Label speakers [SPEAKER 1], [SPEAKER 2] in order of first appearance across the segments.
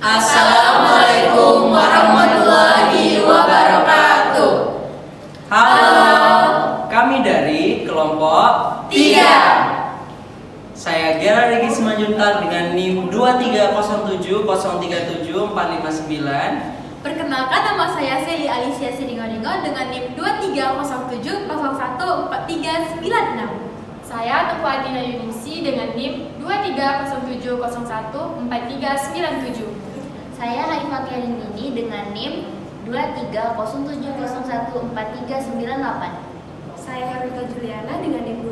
[SPEAKER 1] Assalamualaikum warahmatullahi wabarakatuh.
[SPEAKER 2] Halo, kami dari kelompok
[SPEAKER 1] 3.
[SPEAKER 2] Saya Gera Regi Simanjuntak dengan NIM 2307037459459.
[SPEAKER 3] Perkenalkan, nama saya Seli Alicia Siringo-Ringo dengan NIM 23070014396.
[SPEAKER 4] Saya Teguh Adina Yunisi dengan NIM 23070143997.
[SPEAKER 5] Saya Haifah Kerimini dengan NIM 23070143998.
[SPEAKER 6] Saya Herita Juliana dengan NIM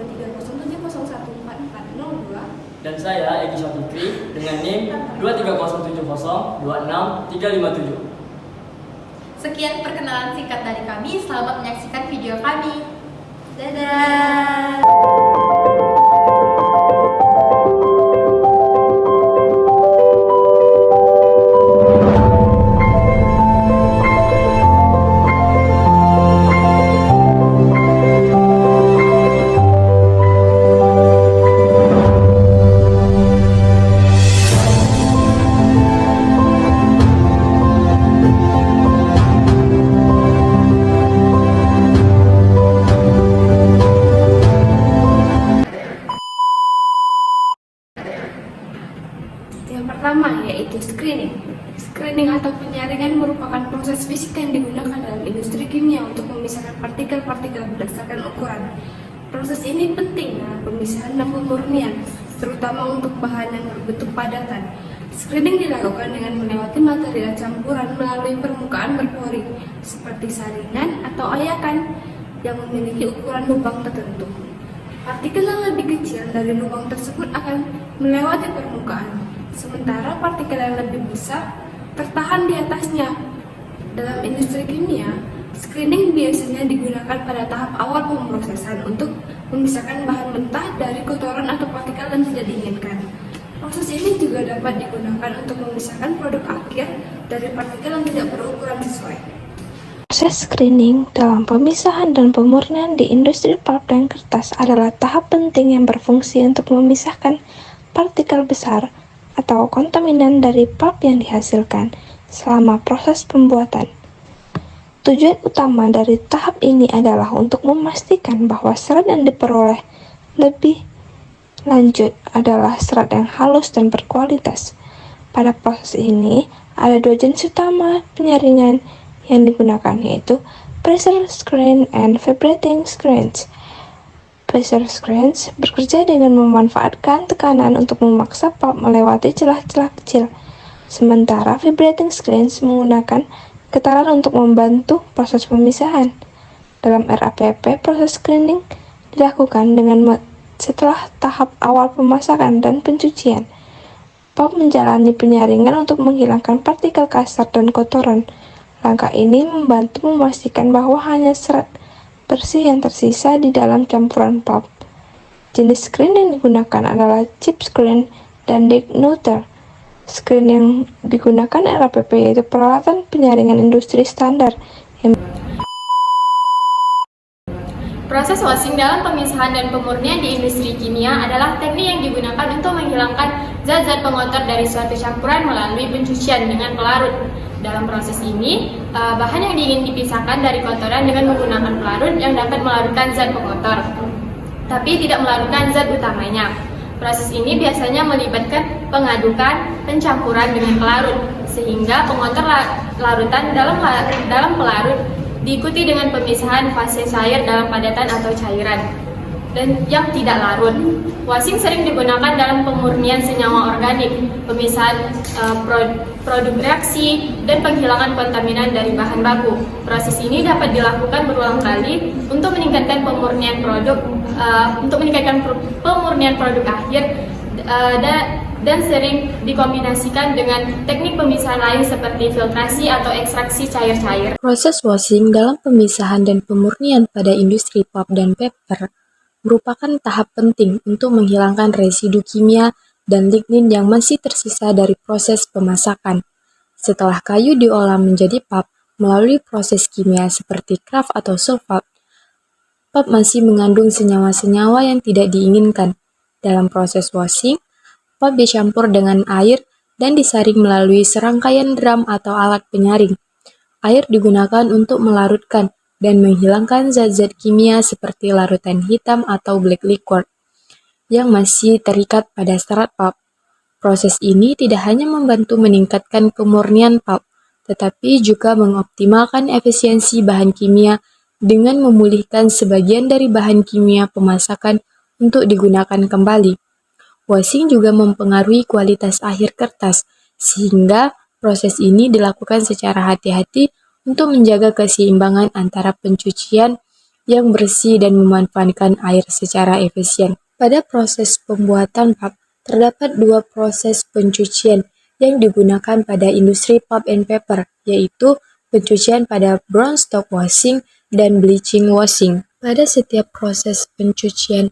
[SPEAKER 6] 23070144402.
[SPEAKER 7] Dan saya Egi Syafitri dengan NIM 23070263557.
[SPEAKER 3] Sekian perkenalan singkat dari kami. Selamat menyaksikan video kami. Dadah.
[SPEAKER 6] Yang pertama yaitu screening. Screening atau penyaringan merupakan proses fisika yang digunakan dalam industri kimia untuk memisahkan partikel-partikel berdasarkan ukuran. Proses ini penting dalam pemisahan dan pemurnian, terutama untuk bahan yang berbentuk padatan. Screening dilakukan dengan melewati material campuran melalui permukaan berpori, seperti saringan atau ayakan yang memiliki ukuran lubang tertentu. Partikel yang lebih kecil dari lubang tersebut akan melewati permukaan, sementara partikel yang lebih besar tertahan di atasnya. Dalam industri kimia, screening biasanya digunakan pada tahap awal pemrosesan untuk memisahkan bahan mentah dari kotoran atau partikel yang tidak diinginkan. Proses ini juga dapat digunakan untuk memisahkan produk akhir dari partikel yang tidak berukuran sesuai.
[SPEAKER 8] Proses screening dalam pemisahan dan pemurnian di industri pulp dan kertas adalah tahap penting yang berfungsi untuk memisahkan partikel besar atau kontaminan dari pulp yang dihasilkan selama proses pembuatan. Tujuan utama dari tahap ini adalah untuk memastikan bahwa serat yang diperoleh lebih lanjut adalah serat yang halus dan berkualitas. Pada proses ini, ada dua jenis utama penyaringan yang digunakan, yaitu pressure screen and vibrating screens. Pressure screens bekerja dengan memanfaatkan tekanan untuk memaksa pulp melewati celah-celah kecil, sementara vibrating screens menggunakan getaran untuk membantu proses pemisahan. Dalam RAPP, proses screening dilakukan setelah tahap awal pemasakan dan pencucian. Pulp menjalani penyaringan untuk menghilangkan partikel kasar dan kotoran. Langkah ini membantu memastikan bahwa hanya serat bersih yang tersisa di dalam campuran pulp. Jenis screen yang digunakan adalah chip screen dan denuter. Screen yang digunakan RAPP yaitu peralatan penyaringan industri standar.
[SPEAKER 4] Proses washing dalam pemisahan dan pemurnian di industri kimia adalah teknik yang digunakan untuk menghilangkan zat-zat pengotor dari suatu campuran melalui pencucian dengan pelarut. Dalam proses ini, bahan yang ingin dipisahkan dari kotoran dengan menggunakan pelarut yang dapat melarutkan zat pengotor, tapi tidak melarutkan zat utamanya. Proses ini biasanya melibatkan pengadukan pencampuran dengan pelarut, sehingga pengotor larutan dalam pelarut diikuti dengan pemisahan fase cair dalam padatan atau cairan dan yang tidak larut. Washing sering digunakan dalam pemurnian senyawa organik, pemisahan produk reaksi, dan penghilangan kontaminan dari bahan baku. Proses ini dapat dilakukan berulang kali untuk meningkatkan pemurnian produk akhir dan sering dikombinasikan dengan teknik pemisahan lain seperti filtrasi atau ekstraksi cair-cair.
[SPEAKER 9] Proses washing dalam pemisahan dan pemurnian pada industri pulp dan paper merupakan tahap penting untuk menghilangkan residu kimia dan lignin yang masih tersisa dari proses pemasakan. Setelah kayu diolah menjadi pulp melalui proses kimia seperti kraft atau sulfat, pulp masih mengandung senyawa-senyawa yang tidak diinginkan. Dalam proses washing, pulp dicampur dengan air dan disaring melalui serangkaian drum atau alat penyaring. Air digunakan untuk melarutkan dan menghilangkan zat-zat kimia seperti larutan hitam atau black liquor yang masih terikat pada serat pulp. Proses ini tidak hanya membantu meningkatkan kemurnian pulp, tetapi juga mengoptimalkan efisiensi bahan kimia dengan memulihkan sebagian dari bahan kimia pemasakan untuk digunakan kembali. Washing juga mempengaruhi kualitas akhir kertas, sehingga proses ini dilakukan secara hati-hati untuk menjaga keseimbangan antara pencucian yang bersih dan memanfaatkan air secara efisien. Pada proses pembuatan pulp, terdapat dua proses pencucian yang digunakan pada industri pulp and paper, yaitu pencucian pada brown stock washing dan bleaching washing. Pada setiap proses pencucian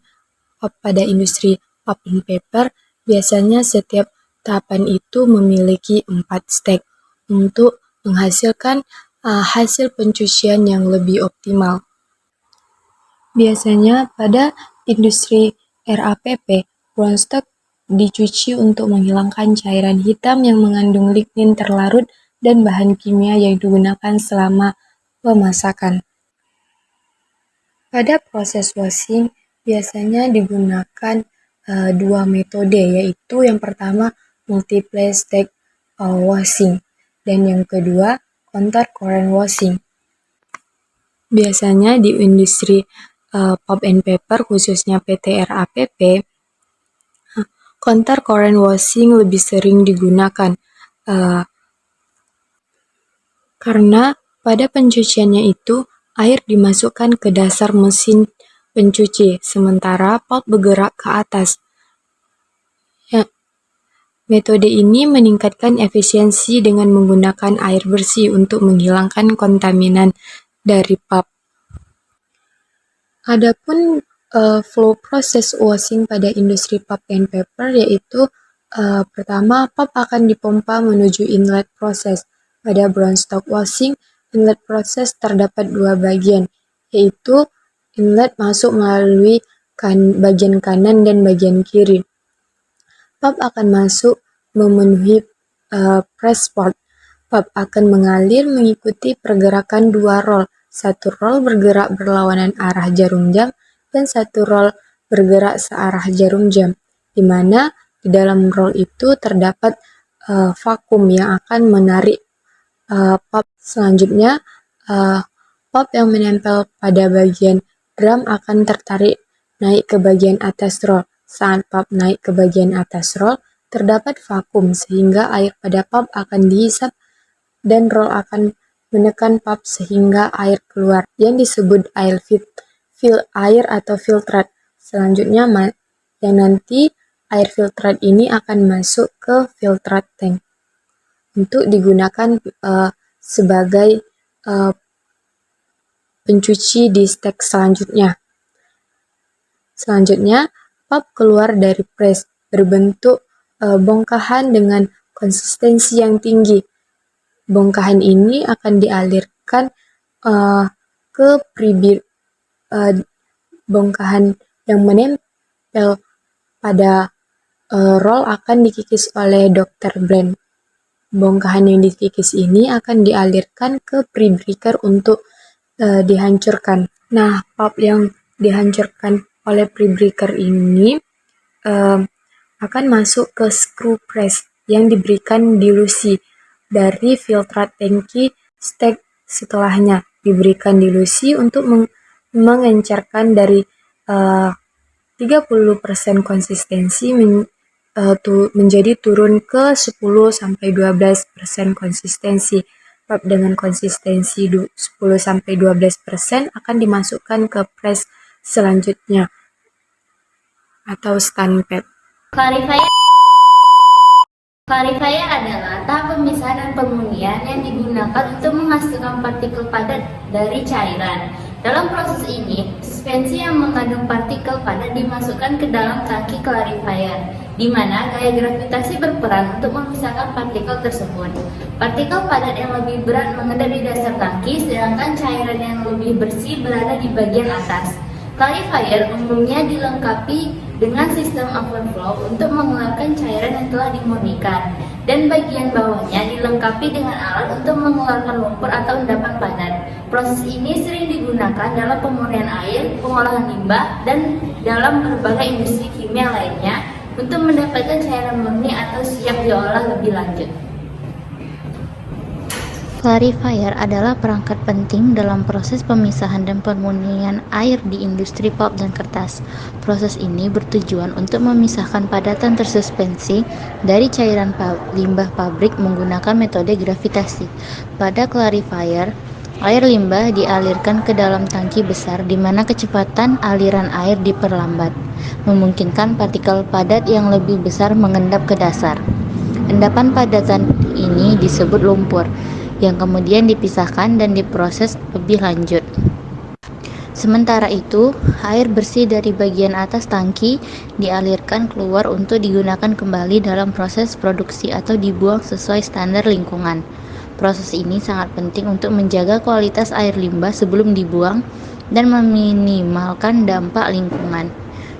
[SPEAKER 9] pulp pada industri pulp and paper, biasanya setiap tahapan itu memiliki 4 step untuk menghasilkan hasil pencucian yang lebih optimal. Biasanya pada industri RAPP, brown stock dicuci untuk menghilangkan cairan hitam yang mengandung lignin terlarut dan bahan kimia yang digunakan selama pemasakan. Pada proses washing, biasanya digunakan dua metode, yaitu yang pertama multiple step washing dan yang kedua counter current washing. Biasanya di industri pulp and paper, khususnya PT RAPP, counter current washing lebih sering digunakan karena pada pencuciannya itu air dimasukkan ke dasar mesin pencuci, sementara pulp bergerak ke atas. Metode ini meningkatkan efisiensi dengan menggunakan air bersih untuk menghilangkan kontaminan dari pulp. Adapun flow proses washing pada industri pulp and paper, yaitu pertama pulp akan dipompa menuju inlet proses. Pada brown stock washing, inlet proses terdapat dua bagian, yaitu inlet masuk melalui bagian kanan dan bagian kiri. Pulp akan masuk memenuhi press port. Pulp akan mengalir mengikuti pergerakan dua roll. Satu roll bergerak berlawanan arah jarum jam dan satu roll bergerak searah jarum jam, di mana di dalam roll itu terdapat vakum yang akan menarik pulp. Selanjutnya, pulp yang menempel pada bagian drum akan tertarik naik ke bagian atas roll. Saat pulp naik ke bagian atas roll, terdapat vakum sehingga air pada pulp akan dihisap dan roll akan menekan pulp sehingga air keluar yang disebut air atau filtrat. Selanjutnya yang nanti air filtrat ini akan masuk ke filtrat tank untuk digunakan sebagai pencuci di step selanjutnya. Selanjutnya, pulp keluar dari press berbentuk bongkahan dengan konsistensi yang tinggi. Bongkahan ini akan dialirkan ke bongkahan yang menempel pada roll akan dikikis oleh Dr. Blend. Bongkahan yang dikikis ini akan dialirkan ke pre-breaker untuk dihancurkan. Nah, pulp yang dihancurkan oleh pre-breaker ini akan masuk ke screw press yang diberikan dilusi dari filtrat tangki step setelahnya. Diberikan dilusi untuk mengencerkan dari 30% konsistensi menjadi turun ke 10-12% konsistensi. Pulp dengan konsistensi 10-12% akan dimasukkan ke press selanjutnya atau stand pad.
[SPEAKER 5] Clarifier adalah tahap pemisahan dan pemurnian yang digunakan untuk menghasilkan partikel padat dari cairan. Dalam proses ini, suspensi yang mengandung partikel padat dimasukkan ke dalam tangki clarifier, di mana gaya gravitasi berperan untuk memisahkan partikel tersebut. Partikel padat yang lebih berat mengendap di dasar tangki, sedangkan cairan yang lebih bersih berada di bagian atas. Clarifier umumnya dilengkapi dengan sistem overflow untuk mengeluarkan cairan yang telah dimurnikan. dan bagian bawahnya dilengkapi dengan alat untuk mengeluarkan lumpur atau endapan padat. Proses ini sering digunakan dalam pemurnian air, pengolahan limbah, dan dalam berbagai industri kimia lainnya untuk mendapatkan cairan murni atau siap diolah lebih lanjut.
[SPEAKER 10] Clarifier adalah perangkat penting dalam proses pemisahan dan pemurnian air di industri pulp dan kertas. Proses ini bertujuan untuk memisahkan padatan tersuspensi dari cairan limbah pabrik menggunakan metode gravitasi. Pada clarifier, air limbah dialirkan ke dalam tangki besar di mana kecepatan aliran air diperlambat, memungkinkan partikel padat yang lebih besar mengendap ke dasar. Endapan padatan ini disebut lumpur, yang kemudian dipisahkan dan diproses lebih lanjut. Sementara itu, air bersih dari bagian atas tangki dialirkan keluar untuk digunakan kembali dalam proses produksi atau dibuang sesuai standar lingkungan. Proses ini sangat penting untuk menjaga kualitas air limbah sebelum dibuang dan meminimalkan dampak lingkungan.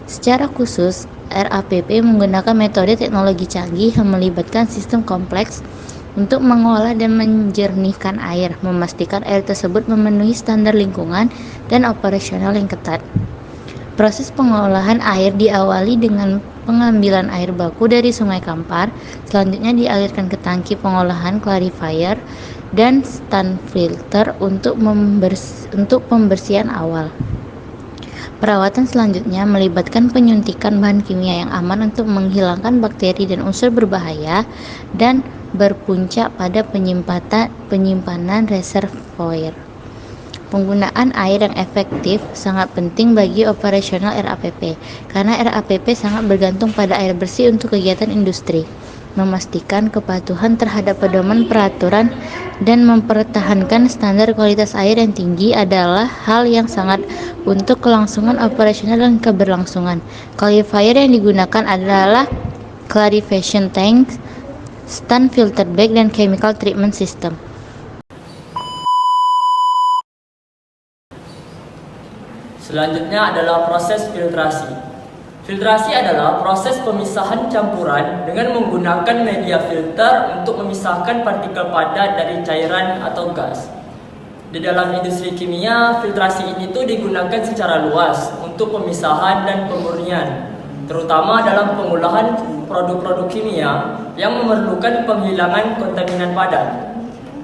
[SPEAKER 10] Secara khusus, RAPP menggunakan metode teknologi canggih yang melibatkan sistem kompleks untuk mengolah dan menjernihkan air, memastikan air tersebut memenuhi standar lingkungan dan operasional yang ketat. Proses pengolahan air diawali dengan pengambilan air baku dari Sungai Kampar, selanjutnya dialirkan ke tangki pengolahan clarifier dan stand filter untuk pembersihan awal. Perawatan selanjutnya melibatkan penyuntikan bahan kimia yang aman untuk menghilangkan bakteri dan unsur berbahaya dan berpuncak pada penyimpanan reservoir. Penggunaan air yang efektif sangat penting bagi operasional RAPP, karena RAPP sangat bergantung pada air bersih untuk kegiatan industri. Memastikan kepatuhan terhadap pedoman peraturan dan mempertahankan standar kualitas air yang tinggi adalah hal yang sangat untuk kelangsungan operasional dan keberlangsungan. Clarifier yang digunakan adalah clarification tank, stand filter bag, dan chemical treatment system.
[SPEAKER 7] Selanjutnya adalah proses filtrasi. Filtrasi adalah proses pemisahan campuran dengan menggunakan media filter untuk memisahkan partikel padat dari cairan atau gas. Di dalam industri kimia, filtrasi ini digunakan secara luas untuk pemisahan dan pemurnian, terutama dalam pengolahan produk-produk kimia yang memerlukan penghilangan kontaminan padat.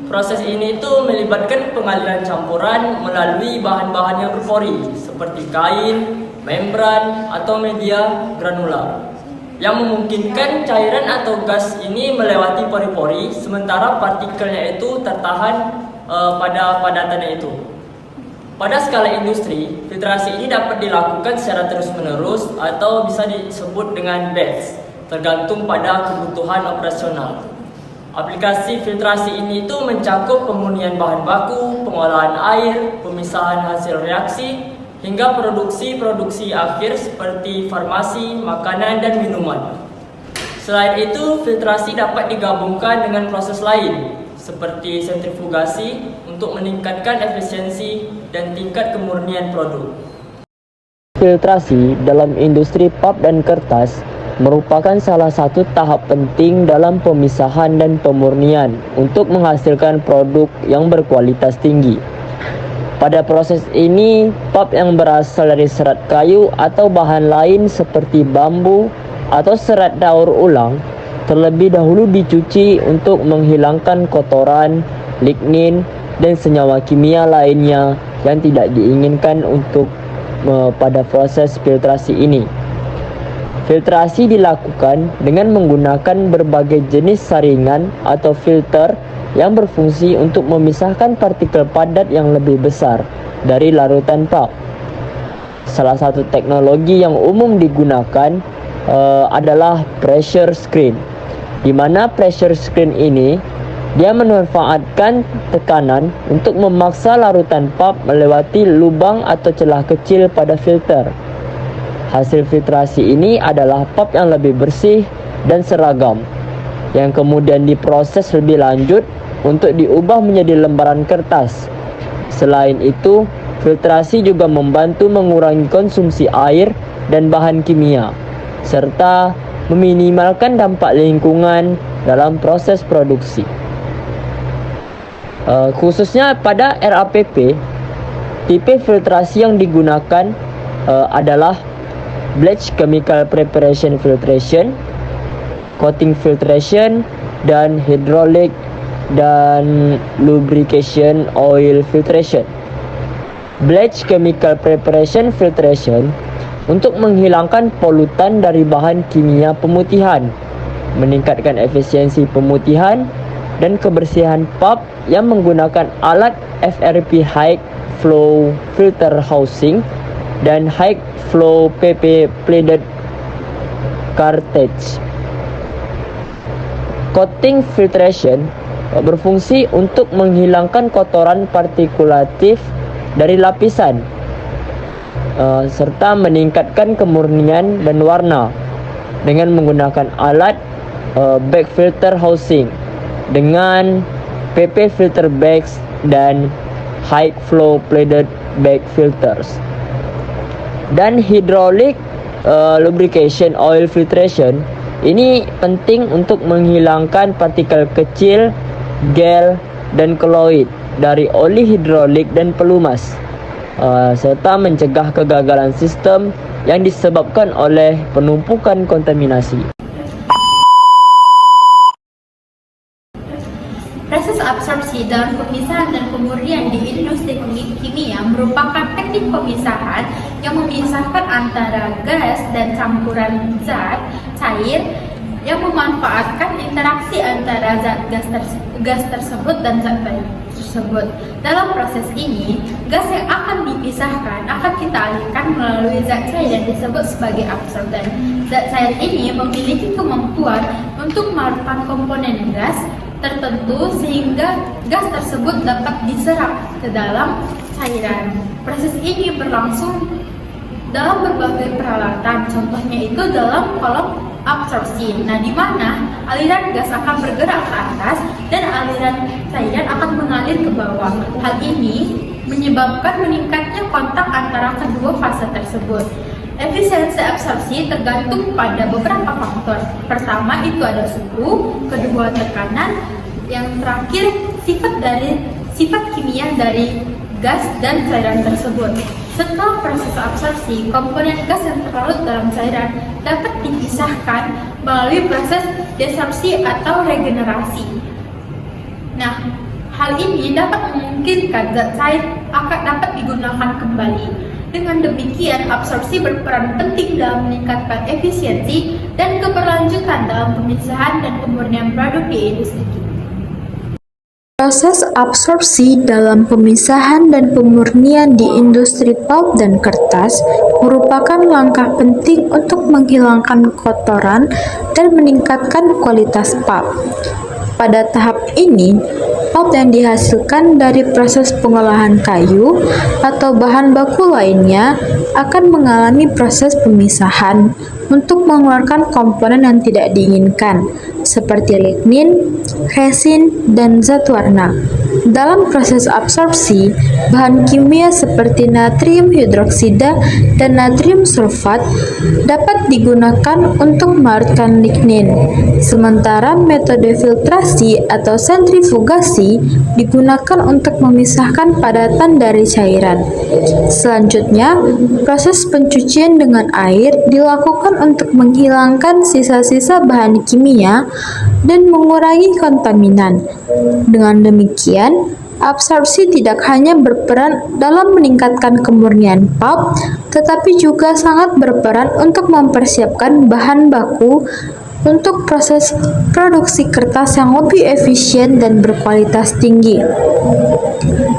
[SPEAKER 7] Proses ini melibatkan pengaliran campuran melalui bahan-bahan yang berpori seperti kain, membran, atau media granular yang memungkinkan cairan atau gas ini melewati pori-pori sementara partikelnya tertahan pada padatannya itu. Pada skala industri, filtrasi ini dapat dilakukan secara terus-menerus atau bisa disebut dengan batch, tergantung pada kebutuhan operasional. Aplikasi filtrasi ini mencakup pemurnian bahan baku, pengolahan air, pemisahan hasil reaksi, hingga produksi akhir seperti farmasi, makanan, dan minuman. Selain itu, filtrasi dapat digabungkan dengan proses lain seperti sentrifugasi untuk meningkatkan efisiensi dan tingkat kemurnian produk.
[SPEAKER 11] Filtrasi dalam industri pulp dan kertas merupakan salah satu tahap penting dalam pemisahan dan pemurnian untuk menghasilkan produk yang berkualitas tinggi. Pada proses ini, pulp yang berasal dari serat kayu atau bahan lain seperti bambu atau serat daur ulang terlebih dahulu dicuci untuk menghilangkan kotoran, lignin, dan senyawa kimia lainnya yang tidak diinginkan pada proses filtrasi ini. Filtrasi dilakukan dengan menggunakan berbagai jenis saringan atau filter yang berfungsi untuk memisahkan partikel padat yang lebih besar dari larutan pulp. Salah satu teknologi yang umum digunakan adalah pressure screen, di mana pressure screen ini dia memanfaatkan tekanan untuk memaksa larutan pulp melewati lubang atau celah kecil pada filter. Hasil filtrasi ini adalah pulp yang lebih bersih dan seragam, yang kemudian diproses lebih lanjut untuk diubah menjadi lembaran kertas. Selain itu, filtrasi juga membantu mengurangi konsumsi air dan bahan kimia, serta meminimalkan dampak lingkungan dalam proses produksi. Khususnya pada RAPP, tipe filtrasi yang digunakan adalah batch chemical preparation filtration, coating filtration, dan hydraulic dan lubrication oil filtration. Batch chemical preparation filtration untuk menghilangkan polutan dari bahan kimia pemutihan, meningkatkan efisiensi pemutihan dan kebersihan pulp yang menggunakan alat FRP High Flow Filter Housing dan High Flow PP Pleated Cartridge. Coating filtration berfungsi untuk menghilangkan kotoran partikulatif dari lapisan serta meningkatkan kemurnian dan warna dengan menggunakan alat bag filter housing dengan PP filter bags dan high flow pleated bag filters. Dan hydraulic lubrication oil filtration ini penting untuk menghilangkan partikel kecil, gel, dan koloid dari oli hidrolik dan pelumas, serta mencegah kegagalan sistem yang disebabkan oleh penumpukan kontaminasi.
[SPEAKER 3] Proses absorpsi dalam pemisahan dan pemurnian di industri kimia merupakan teknik pemisahan yang memisahkan antara gas dan campuran zat cair yang memanfaatkan interaksi antara zat gas tersebut dan zat lain tersebut. Dalam proses ini, gas yang akan dipisahkan akan kita alihkan melalui zat cair yang disebut sebagai absorban. Zat cair ini memiliki kemampuan untuk melarutkan komponen gas tertentu sehingga gas tersebut dapat diserap ke dalam cairan. Proses ini berlangsung dalam berbagai peralatan, contohnya itu dalam kolom absorpsi, di mana aliran gas akan bergerak ke atas dan aliran cairan akan mengalir ke bawah. Hal ini menyebabkan meningkatnya kontak antara kedua fase tersebut. Efisiensi absorpsi tergantung pada beberapa faktor. Pertama itu ada suhu, kedua tekanan, yang terakhir sifat kimia dari gas dan cairan tersebut. Setelah proses absorpsi, komponen gas yang terlarut dalam cairan dapat dipisahkan melalui proses desorpsi atau regenerasi. Hal ini dapat memungkinkan zat cair akan dapat digunakan kembali. Dengan demikian, absorpsi berperan penting dalam meningkatkan efisiensi dan keberlanjutan dalam pemisahan dan pemurnian produk di industri kimia.
[SPEAKER 8] Proses absorpsi dalam pemisahan dan pemurnian di industri pulp dan kertas merupakan langkah penting untuk menghilangkan kotoran dan meningkatkan kualitas pulp. Pada tahap ini, pulp yang dihasilkan dari proses pengolahan kayu atau bahan baku lainnya akan mengalami proses pemisahan untuk mengeluarkan komponen yang tidak diinginkan, seperti lignin, resin, dan zat warna. Dalam proses absorpsi, bahan kimia seperti natrium hidroksida dan natrium sulfat dapat digunakan untuk melarutkan lignin, sementara metode filtrasi atau sentrifugasi digunakan untuk memisahkan padatan dari cairan. Selanjutnya, proses pencucian dengan air dilakukan untuk menghilangkan sisa-sisa bahan kimia dan mengurangi kontaminan. Dengan demikian, absorpsi tidak hanya berperan dalam meningkatkan kemurnian pulp, tetapi juga sangat berperan untuk mempersiapkan bahan baku untuk proses produksi kertas yang lebih efisien dan berkualitas tinggi.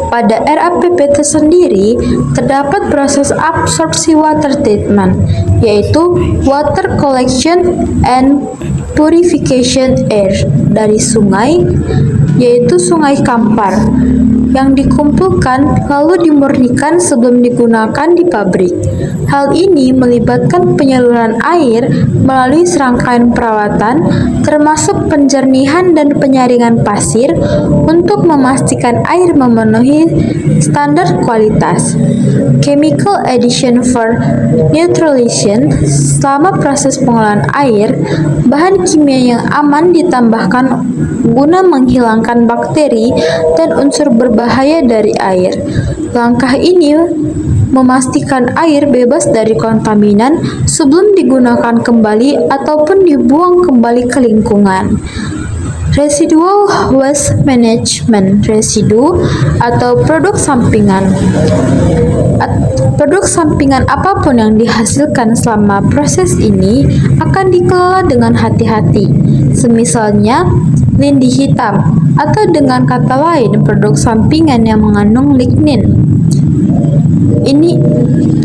[SPEAKER 8] Pada RAPP tersendiri, terdapat proses absorpsi water treatment, yaitu water collection and purification air dari sungai, yaitu Sungai Kampar, yang dikumpulkan lalu dimurnikan sebelum digunakan di pabrik. Hal ini melibatkan penyaluran air melalui serangkaian perawatan, termasuk penjernihan dan penyaringan pasir untuk memastikan air memenuhi standar kualitas. Chemical addition for neutralization. Selama proses pengolahan air, bahan kimia yang aman ditambahkan guna menghilangkan bakteri dan unsur berbahaya dari air. Langkah ini memastikan air bebas dari kontaminan sebelum digunakan kembali ataupun dibuang kembali ke lingkungan. Residual waste management, residu atau produk sampingan. Produk sampingan apapun yang dihasilkan selama proses ini akan dikelola dengan hati-hati. Semisalnya, lindi hitam atau dengan kata lain produk sampingan yang mengandung lignin.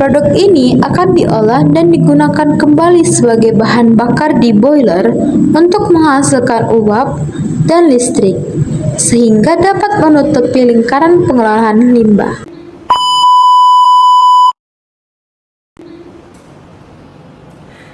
[SPEAKER 8] Produk ini akan diolah dan digunakan kembali sebagai bahan bakar di boiler untuk menghasilkan uap dan listrik, sehingga dapat menutupi lingkaran pengolahan limbah.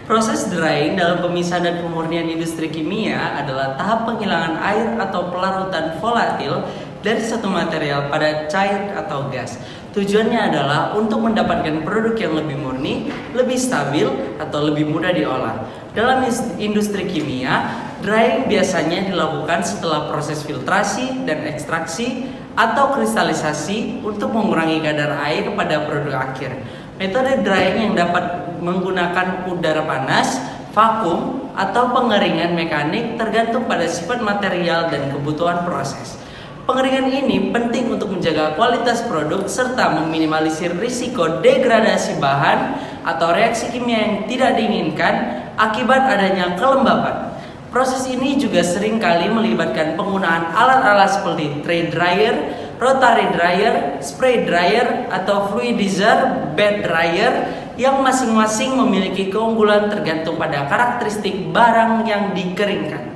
[SPEAKER 2] Proses drying dalam pemisahan dan pemurnian industri kimia adalah tahap penghilangan air atau pelarutan volatil dari satu material pada cair atau gas. Tujuannya adalah untuk mendapatkan produk yang lebih murni, lebih stabil, atau lebih mudah diolah. Dalam industri kimia, drying biasanya dilakukan setelah proses filtrasi dan ekstraksi atau kristalisasi untuk mengurangi kadar air pada produk akhir. Metode drying yang dapat menggunakan udara panas, vakum, atau pengeringan mekanik tergantung pada sifat material dan kebutuhan proses. Pengeringan ini penting untuk menjaga kualitas produk serta meminimalisir risiko degradasi bahan atau reaksi kimia yang tidak diinginkan akibat adanya kelembapan. Proses ini juga sering kali melibatkan penggunaan alat-alat seperti tray dryer, rotary dryer, spray dryer, atau fluidizer bed dryer yang masing-masing memiliki keunggulan tergantung pada karakteristik barang yang dikeringkan.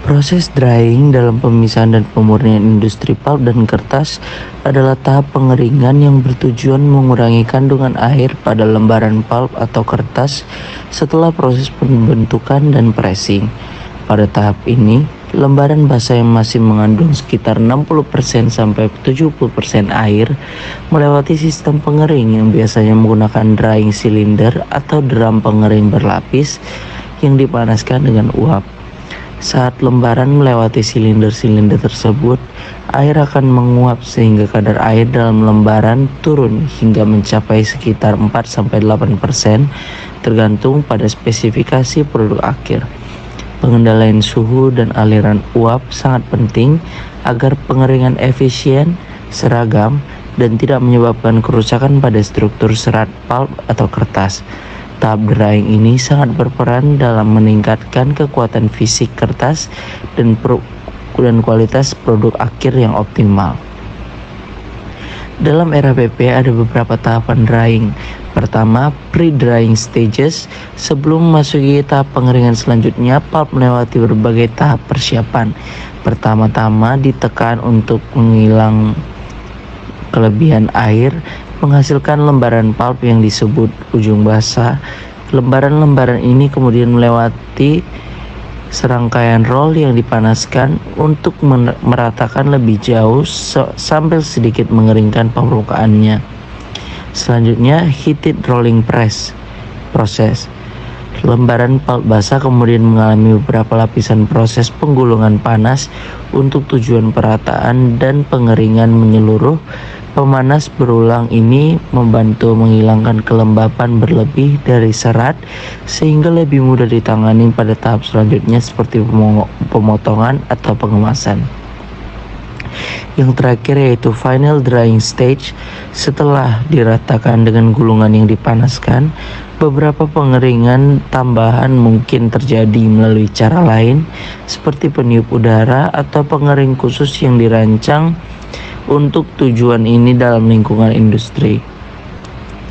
[SPEAKER 11] Proses drying dalam pemisahan dan pemurnian industri pulp dan kertas adalah tahap pengeringan yang bertujuan mengurangi kandungan air pada lembaran pulp atau kertas setelah proses pembentukan dan pressing. Pada tahap ini, lembaran basah yang masih mengandung sekitar 60% sampai 70% air melewati sistem pengering yang biasanya menggunakan drying cylinder atau drum pengering berlapis yang dipanaskan dengan uap. Saat lembaran melewati silinder-silinder tersebut, air akan menguap sehingga kadar air dalam lembaran turun hingga mencapai sekitar 4-8% tergantung pada spesifikasi produk akhir. Pengendalian suhu dan aliran uap sangat penting agar pengeringan efisien, seragam, dan tidak menyebabkan kerusakan pada struktur serat pulp atau kertas. Tahap drying ini sangat berperan dalam meningkatkan kekuatan fisik kertas dan kualitas produk akhir yang optimal. Dalam RAPP ada beberapa tahapan drying. Pertama, pre-drying stages. Sebelum memasuki tahap pengeringan selanjutnya, pulp melewati berbagai tahap persiapan. Pertama-tama ditekan untuk menghilang kelebihan air, menghasilkan lembaran pulp yang disebut ujung basah. Lembaran-lembaran ini kemudian melewati serangkaian roll yang dipanaskan untuk meratakan lebih jauh sambil sedikit mengeringkan permukaannya. Selanjutnya, heated rolling proses. Lembaran pulp basah kemudian mengalami beberapa lapisan proses penggulungan panas untuk tujuan perataan dan pengeringan menyeluruh. Pemanas berulang ini membantu menghilangkan kelembapan berlebih dari serat sehingga lebih mudah ditangani pada tahap selanjutnya seperti pemotongan atau pengemasan. Yang terakhir yaitu final drying stage. Setelah diratakan dengan gulungan yang dipanaskan, beberapa pengeringan tambahan mungkin terjadi melalui cara lain seperti peniup udara atau pengering khusus yang dirancang untuk tujuan ini dalam lingkungan industri.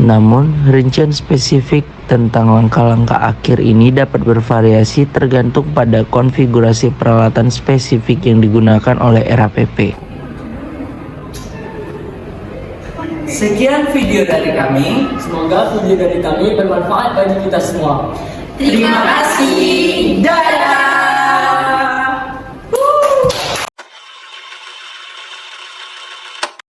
[SPEAKER 11] Namun, rincian spesifik tentang langkah-langkah akhir ini dapat bervariasi tergantung pada konfigurasi peralatan spesifik yang digunakan oleh RAPP.
[SPEAKER 2] Sekian video dari kami.
[SPEAKER 7] Semoga video dari kami bermanfaat bagi kita semua.
[SPEAKER 1] Terima kasih. Dadah.